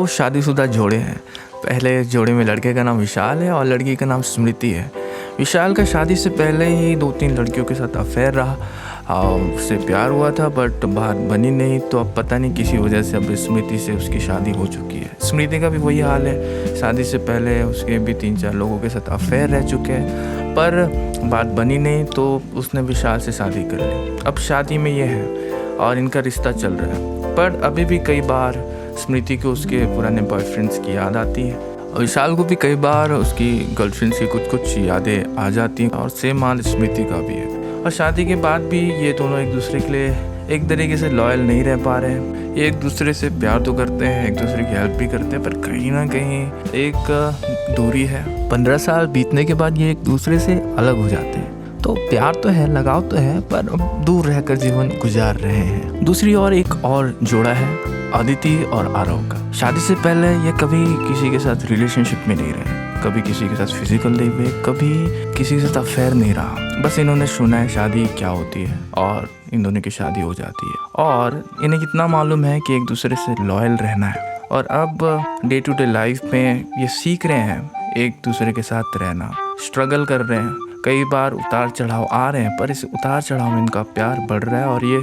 दो शादीशुदा जोड़े हैं। पहले जोड़े में लड़के का नाम विशाल है और लड़की का नाम स्मृति है। विशाल का शादी से पहले ही 2-3 लड़कियों के साथ अफेयर रहा। उससे प्यार हुआ था बट बात बनी नहीं, तो अब पता नहीं किसी वजह से अब स्मृति से उसकी शादी हो चुकी है। स्मृति का भी वही हाल है, शादी से पहले उसके भी 3-4 लोगों के साथ अफेयर रह चुके हैं, पर बात बनी नहीं तो उसने विशाल से शादी कर ली। अब शादी में ये है और इनका रिश्ता चल रहा है, पर अभी भी कई बार स्मृति को उसके पुराने बॉयफ्रेंड्स की याद आती है और विशाल को भी कई बार उसकी गर्लफ्रेंड्स की कुछ यादें आ जाती हैं और सेम हाल स्मृति का भी है। और शादी के बाद भी ये दोनों एक दूसरे के लिए एक तरीके से लॉयल नहीं रह पा रहे हैं। ये एक दूसरे से प्यार तो करते हैं, एक दूसरे की हेल्प भी करते हैं, पर कहीं ना कहीं एक दूरी है। 15 साल बीतने के बाद ये एक दूसरे से अलग हो जाते हैं। तो प्यार तो है, लगाव तो है, पर अब दूर रहकर जीवन गुजार रहे हैं। दूसरी ओर एक और जोड़ा है अदिति और आरव का। शादी से पहले ये कभी किसी के साथ रिलेशनशिप में नहीं रहे, कभी किसी के साथ फिजिकल नहीं हुए, कभी किसी के साथ अफेयर नहीं रहा। बस इन्होंने सुना है शादी क्या होती है और इन दोनों की शादी हो जाती है और इन्हें कितना मालूम है कि एक दूसरे से लॉयल रहना है। और अब डे टू डे लाइफ में ये सीख रहे हैं एक दूसरे के साथ रहना, स्ट्रगल कर रहे हैं। कई बार उतार चढ़ाव आ रहे हैं, पर इस उतार चढ़ाव में इनका प्यार बढ़ रहा है और ये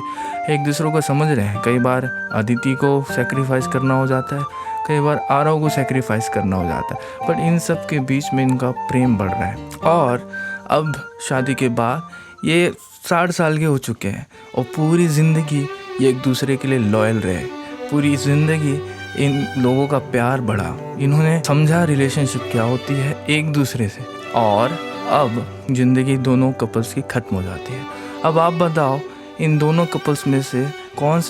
एक दूसरे को समझ रहे हैं। कई बार अदिति को सेक्रीफाइस करना हो जाता है, कई बार आरव को सेक्रीफाइस करना हो जाता है, पर इन सब के बीच में इनका प्रेम बढ़ रहा है। और अब शादी के बाद ये 60 साल के हो चुके हैं और पूरी ज़िंदगी ये एक दूसरे के लिए लॉयल रहे। पूरी ज़िंदगी इन लोगों का प्यार बढ़ा, इन्होंने समझा रिलेशनशिप क्या होती है एक दूसरे से। और अब ज़िंदगी दोनों कपल्स की ख़त्म हो जाती है। अब आप बताओ इन दोनों कपल्स में से कौन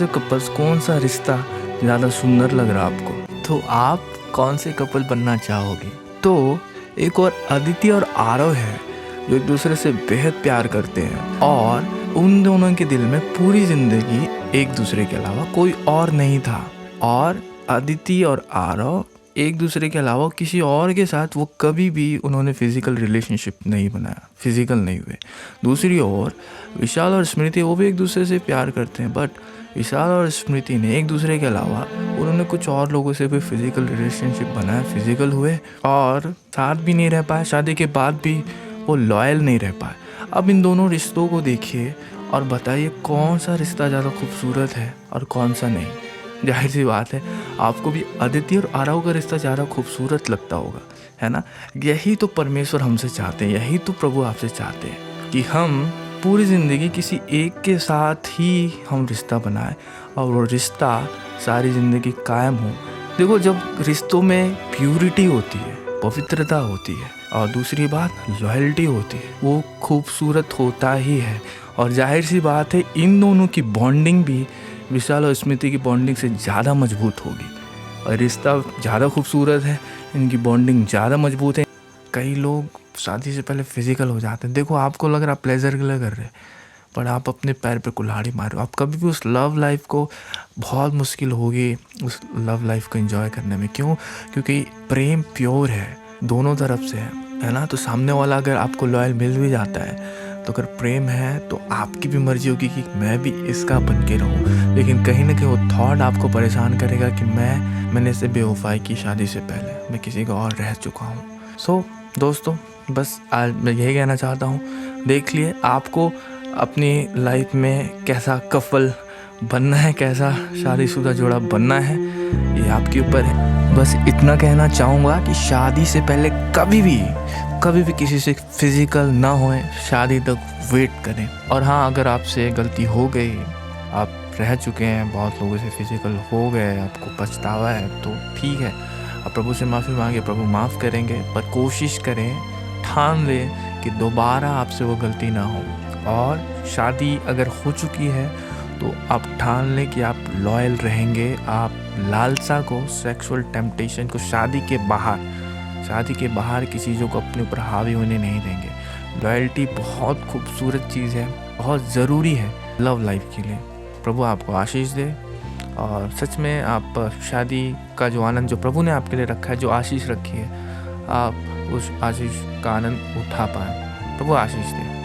सा रिश्ता ज़्यादा सुंदर लग रहा है आपको? तो आप कौन से कपल बनना चाहोगे? तो एक और अदिति और आरव है जो एक दूसरे से बेहद प्यार करते हैं और उन दोनों के दिल में पूरी ज़िंदगी एक दूसरे के अलावा कोई और नहीं था। और अदिति और आरव एक दूसरे के अलावा किसी और के साथ वो कभी भी उन्होंने फिजिकल रिलेशनशिप नहीं बनाया, फिजिकल नहीं हुए। दूसरी ओर विशाल और स्मृति वो भी एक दूसरे से प्यार करते हैं, बट विशाल और स्मृति ने एक दूसरे के अलावा उन्होंने कुछ और लोगों से भी फिजिकल रिलेशनशिप बनाया, फिजिकल हुए और साथ भी नहीं रह पाए। शादी के बाद भी वो लॉयल नहीं रह पाए। अब इन दोनों रिश्तों को देखिए और बताइए कौन सा रिश्ता ज़्यादा खूबसूरत है और कौन सा नहीं। जाहिर सी बात है आपको भी अदिति और आरव का रिश्ता ज़्यादा खूबसूरत लगता होगा, है ना? यही तो परमेश्वर हमसे चाहते हैं, यही तो प्रभु आपसे चाहते हैं कि हम पूरी ज़िंदगी किसी एक के साथ ही हम रिश्ता बनाएं और वो रिश्ता सारी ज़िंदगी कायम हो। देखो, जब रिश्तों में प्यूरिटी होती है, पवित्रता होती है और दूसरी बात लॉयल्टी होती है, वो खूबसूरत होता ही है। और जाहिर सी बात है इन दोनों की बॉन्डिंग भी विशाल और स्मृति की बॉन्डिंग से ज़्यादा मजबूत होगी और रिश्ता ज़्यादा खूबसूरत है, इनकी बॉन्डिंग ज़्यादा मजबूत है। कई लोग शादी से पहले फिजिकल हो जाते हैं। देखो, आपको लग रहा प्लेजर के लिए कर रहे हैं, पर आप अपने पैर पे कुल्हाड़ी मारो। आप कभी भी उस लव लाइफ को बहुत मुश्किल होगी उस लव लाइफ को एंजॉय करने में। क्यों? क्योंकि प्रेम प्योर है, दोनों तरफ से है ना? तो सामने वाला अगर आपको लॉयल मिल भी जाता है तो अगर प्रेम है तो आपकी भी मर्जी होगी कि मैं भी इसका बन के रहूँ। लेकिन कहीं ना कहीं वो थॉट आपको परेशान करेगा कि मैंने इसे बेवफाई की, शादी से पहले मैं किसी का और रह चुका हूँ। सो दोस्तों, बस आज मैं यही कहना चाहता हूँ, देख लिए आपको अपनी लाइफ में कैसा कपल बनना है, कैसा शादीशुदा जोड़ा बनना है, ये आपके ऊपर है। बस इतना कहना चाहूँगा कि शादी से पहले कभी भी किसी से फिजिकल ना होए, शादी तक वेट करें। और हाँ, अगर आपसे गलती हो गई, आप रह चुके हैं, बहुत लोगों से फिजिकल हो गए, आपको पछतावा है, तो ठीक है, आप प्रभु से माफ़ी मांगे, प्रभु माफ़ करेंगे। पर कोशिश करें, ठान लें कि दोबारा आपसे वो गलती ना हो। और शादी अगर हो चुकी है तो आप ठान लें कि आप लॉयल रहेंगे। आप लालसा को, सेक्सुअल टेम्पटेशन को शादी के बाहर की चीज़ों को अपने ऊपर हावी होने नहीं देंगे। लॉयल्टी बहुत खूबसूरत चीज़ है, बहुत ज़रूरी है लव लाइफ के लिए। प्रभु आपको आशीष दे और सच में आप शादी का जो आनंद जो प्रभु ने आपके लिए रखा है, जो आशीष रखी है, आप उस आशीष का आनंद उठा पाएँ। प्रभु आशीष दे।